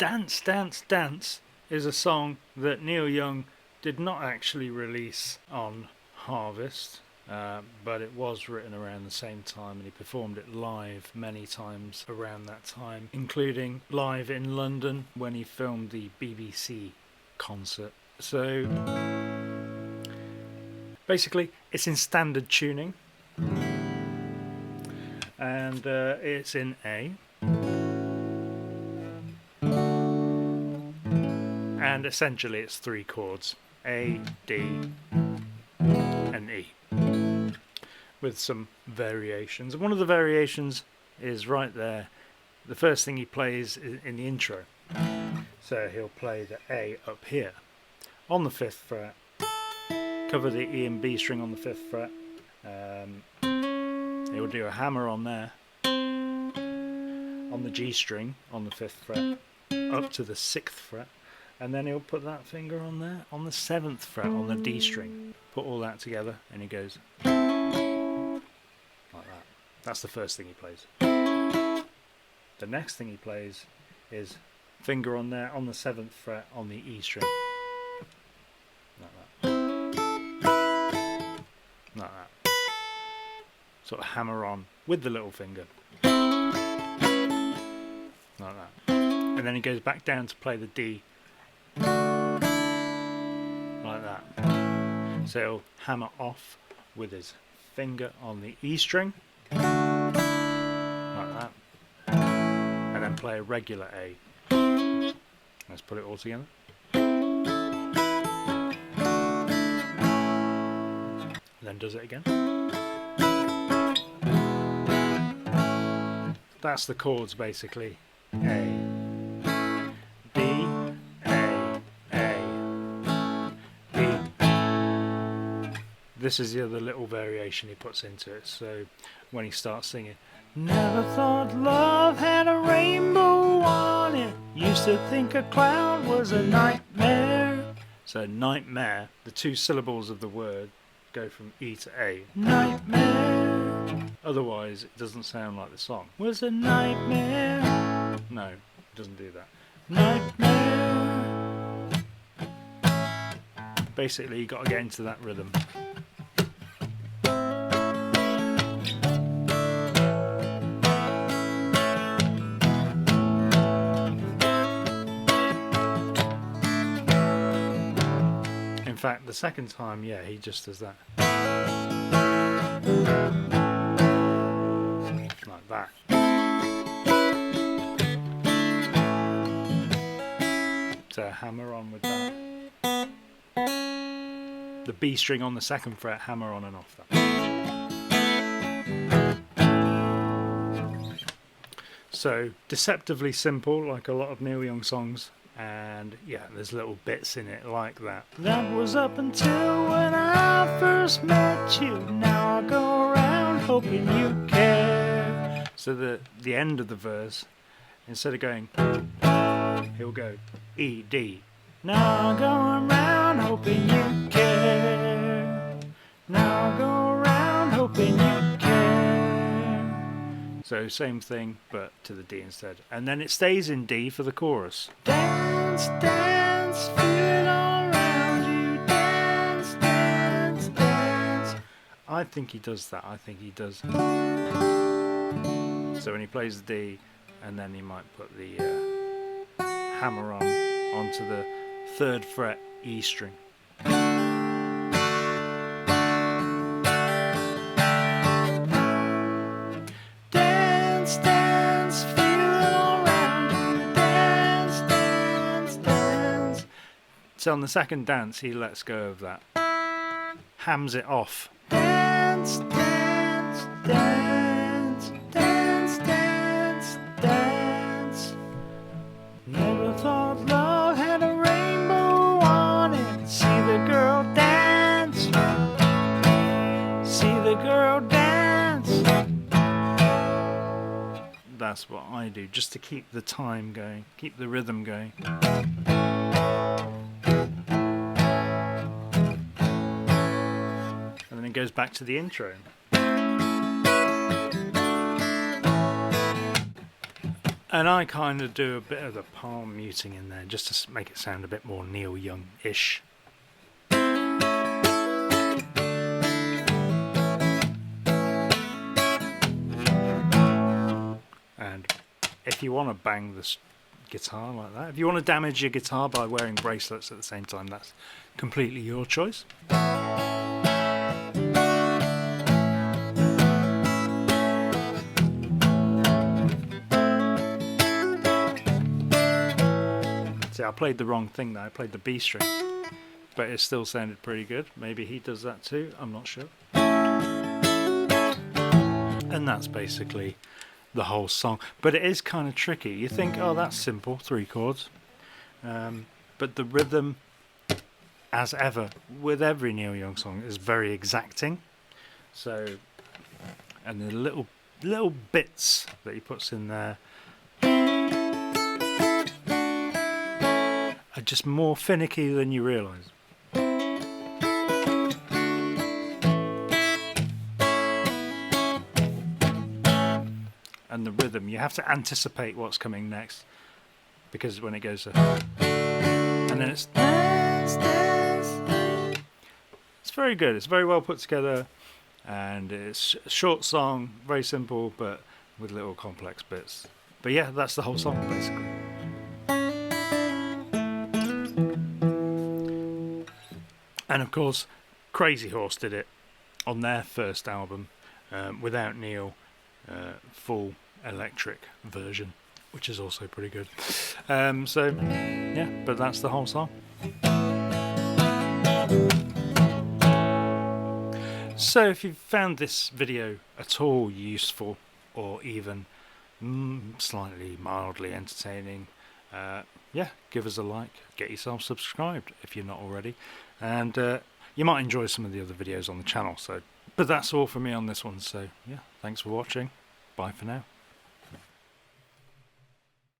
Dance, Dance, Dance is a song that Neil Young did not actually release on Harvest, but it was written around the same time, and he performed it live many times around that time, including live in London when he filmed the BBC concert. So basically it's in standard tuning, and it's in A, and essentially it's three chords: A, D and E, with some variations. And one of the variations is right there. The first thing he plays in the intro. So he'll play the A up here on the 5th fret, cover the E and B string on the 5th fret. He'll do a hammer on there, on the G string on the 5th fret, up to the 6th fret, and then he'll put that finger on there on the 7th fret on the D string. Put all that together and he goes like that. That's the first thing he plays. The next thing he plays is finger on there on the 7th fret on the E string. Like that. Like that. Sort of hammer on with the little finger. Like that. And then he goes back down to play the D. Like that. So he'll hammer off with his finger on the E string. Like that. And then play a regular A. Let's put it all together. And then does it again. That's the chords basically. A, D, A, D. This is the other little variation he puts into it. So when he starts singing, never thought love had a rainbow on it. Used to think a cloud was a nightmare. So nightmare, the two syllables of the word go from E to A. Nightmare. Otherwise it doesn't sound like the song. Was a nightmare. No, it doesn't do that. Nightmare. Basically you got to get into that rhythm. In fact, the second time, yeah, he just does that. Like that. So hammer on with that. The B string on the 2nd fret, hammer on and off that. So, deceptively simple, like a lot of Neil Young songs. And yeah, there's little bits in it like that. That was up until when I first met you. Now I go around hoping you care. So the end of the verse, instead of going, he'll go E, D. Now I go around hoping you care. Now I go around hoping you care. So same thing, but to the D instead. And then it stays in D for the chorus. Dance, dance, feel it all around you. Dance, dance, dance. I think he does that. I think he does. So when he plays the D, and then he might put the hammer onto the 3rd fret E string. Dance, dance, feel it all around you. Dance, dance, dance. So on the second dance, he lets go of that. Hams it off. Dance, dance, dance, dance, dance, dance. Never thought love had a rainbow on it. See the girl dance. See the girl dance. That's what I do, just to keep the time going, keep the rhythm going. And then it goes back to the intro. And I kind of do a bit of the palm muting in there just to make it sound a bit more Neil Young-ish. And if you want to bang this guitar like that, if you want to damage your guitar by wearing bracelets at the same time, that's completely your choice. See, I played the wrong thing there. I played the B string, but it still sounded pretty good. Maybe he does that too, I'm not sure. And that's basically the whole song. But it is kind of tricky. You think, oh, that's simple, 3 chords. But the rhythm, as ever, with every Neil Young song, is very exacting. So, and the little bits that he puts in there are just more finicky than you realise. And the rhythm, you have to anticipate what's coming next, because when it goes and then it's very good. It's very well put together, and it's a short song, very simple, but with little complex bits. But yeah, that's the whole song basically. And of course, Crazy Horse did it on their first album without Neil, full electric version, which is also pretty good. So yeah, but that's the whole song. So if you've found this video at all useful, or even slightly mildly entertaining, yeah, give us a like, get yourself subscribed if you're not already, and you might enjoy some of the other videos on the channel. So, but that's all for me on this one, so yeah, thanks for watching, bye for now.